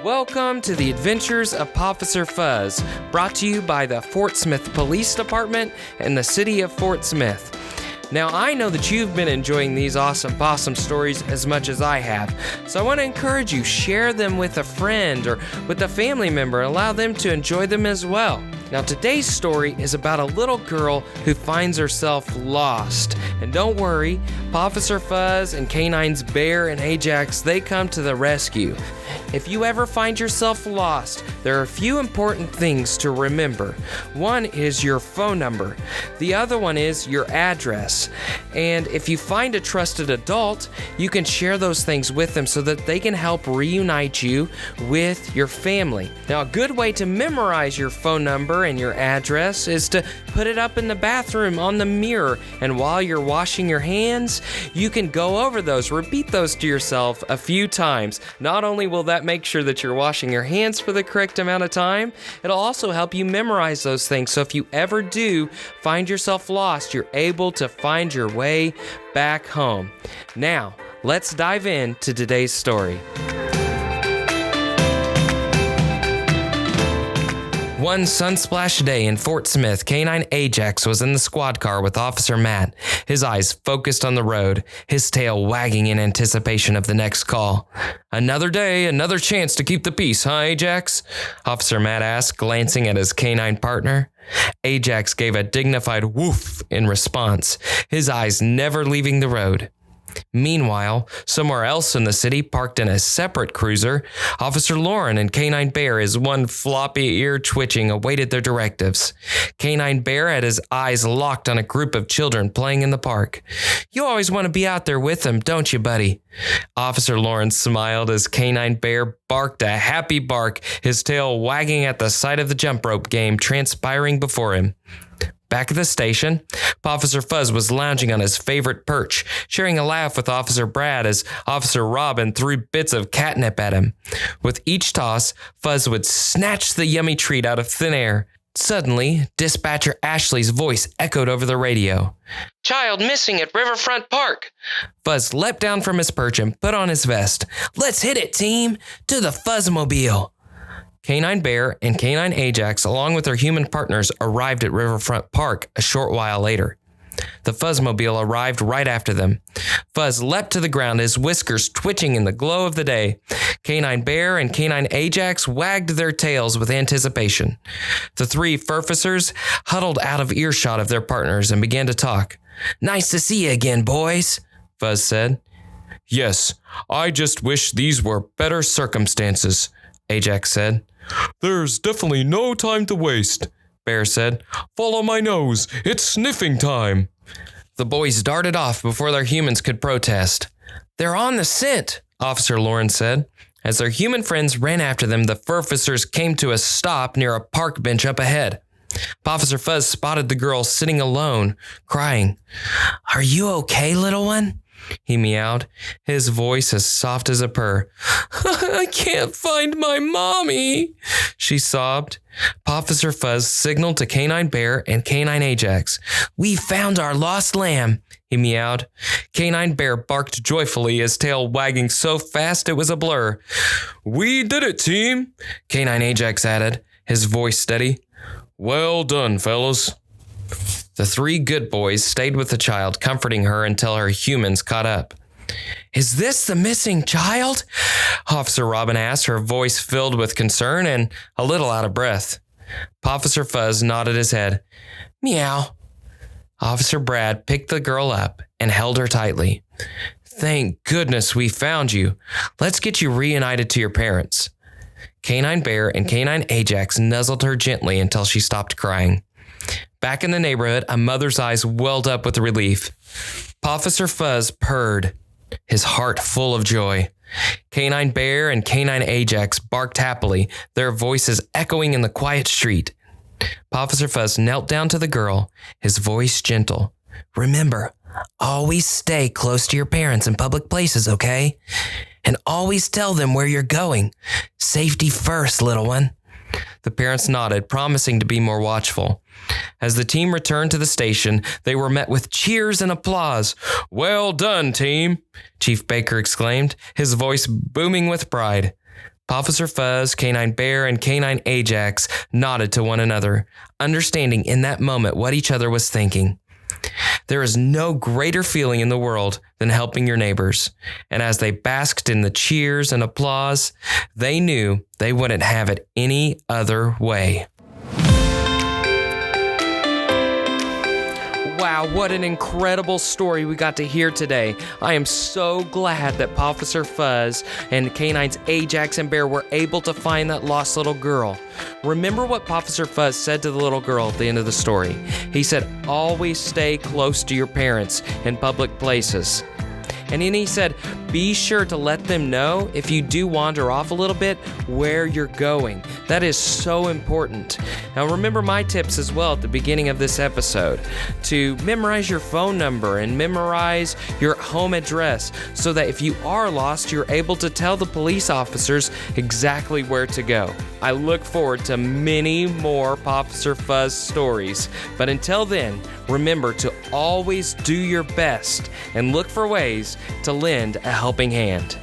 Welcome to the Adventures of Pawfficer Fuzz, brought to you by the Fort Smith Police Department and the City of Fort Smith. Now, I know that you've been enjoying these awesome possum stories as much as I have, so I want to encourage you, share them with a friend or with a family member and allow them to enjoy them as well. Now, today's story is about a little girl who finds herself lost. And don't worry, Pawficcer Fuzz and Canines Behr and Ajax, they come to the rescue. If you ever find yourself lost, there are a few important things to remember. One is your phone number. The other one is your address. And if you find a trusted adult, you can share those things with them so that they can help reunite you with your family. Now, a good way to memorize your phone number and your address is to put it up in the bathroom on the mirror. And while you're washing your hands, you can go over those, repeat those to yourself a few times. Not only will that make sure that you're washing your hands for the correct amount of time, it'll also help you memorize those things. So if you ever do find yourself lost, you're able to find your way back home. Now, let's dive into today's story. One sun-splashed day in Fort Smith, Canine Ajax was in the squad car with Officer Matt, his eyes focused on the road, his tail wagging in anticipation of the next call. "Another day, another chance to keep the peace, huh, Ajax?" Officer Matt asked, glancing at his canine partner. Ajax gave a dignified woof in response, his eyes never leaving the road. Meanwhile, somewhere else in the city, parked in a separate cruiser, Officer Lauren and Canine Behr, his one floppy ear twitching, awaited their directives. Canine Behr had his eyes locked on a group of children playing in the park. "You always want to be out there with them, don't you, buddy?" Officer Lauren smiled as Canine Behr barked a happy bark, his tail wagging at the sight of the jump rope game transpiring before him. Back at the station, Pawficcer Fuzz was lounging on his favorite perch, sharing a laugh with Officer Brad as Officer Robin threw bits of catnip at him. With each toss, Fuzz would snatch the yummy treat out of thin air. Suddenly, Dispatcher Ashley's voice echoed over the radio. "Child missing at Riverfront Park." Fuzz leapt down from his perch and put on his vest. "Let's hit it, team! To the Fuzzmobile!" Canine Behr and Canine Ajax, along with their human partners, arrived at Riverfront Park a short while later. The Fuzzmobile arrived right after them. Fuzz leapt to the ground, his whiskers twitching in the glow of the day. Canine Behr and Canine Ajax wagged their tails with anticipation. The three Pawficcers huddled out of earshot of their partners and began to talk. "Nice to see you again, boys," Fuzz said. "Yes, I just wish these were better circumstances," Ajax said. "There's definitely no time to waste," Behr said. "Follow my nose, it's sniffing time." The boys darted off before their humans could protest. "They're on the scent," Officer Lauren said. As their human friends ran after them, the Pawficcers came to a stop near a park bench up ahead. Pawficcer Fuzz spotted the girl sitting alone, crying. "Are you okay, little one?" he meowed, his voice as soft as a purr. "I can't find my mommy," she sobbed. Pawficcer Fuzz signaled to Canine Behr and Canine Ajax. "We found our lost lamb," he meowed. Canine Behr barked joyfully, his tail wagging so fast it was a blur. "We did it, team," Canine Ajax added, his voice steady. "Well done, fellas." The three good boys stayed with the child, comforting her until her humans caught up. "Is this the missing child?" Officer Robin asked, her voice filled with concern and a little out of breath. Pawficcer Fuzz nodded his head. "Meow." Officer Brad picked the girl up and held her tightly. "Thank goodness we found you. Let's get you reunited to your parents." Canine Behr and Canine Ajax nuzzled her gently until she stopped crying. Back in the neighborhood, a mother's eyes welled up with relief. Pawficcer Fuzz purred, his heart full of joy. Canine Behr and Canine Ajax barked happily, their voices echoing in the quiet street. Pawficcer Fuzz knelt down to the girl, his voice gentle. "Remember, always stay close to your parents in public places, okay? And always tell them where you're going. Safety first, little one." The parents nodded, promising to be more watchful. As the team returned to the station, they were met with cheers and applause. "Well done, team," Chief Baker exclaimed, his voice booming with pride. Pawficcer Fuzz, Canine Behr, and Canine Ajax nodded to one another, understanding in that moment what each other was thinking. There is no greater feeling in the world than helping your neighbors, and as they basked in the cheers and applause, they knew they wouldn't have it any other way. Wow, what an incredible story we got to hear today. I am so glad that Pawficcer Fuzz and Canines Ajax and Behr were able to find that lost little girl. Remember what Pawficcer Fuzz said to the little girl at the end of the story. He said, always stay close to your parents in public places. And then he said, be sure to let them know if you do wander off a little bit where you're going. That is so important. Now remember my tips as well at the beginning of this episode to memorize your phone number and memorize your home address so that if you are lost, you're able to tell the police officers exactly where to go. I look forward to many more Pawficcer Fuzz stories. But until then, remember to always do your best and look for ways to lend a helping hand.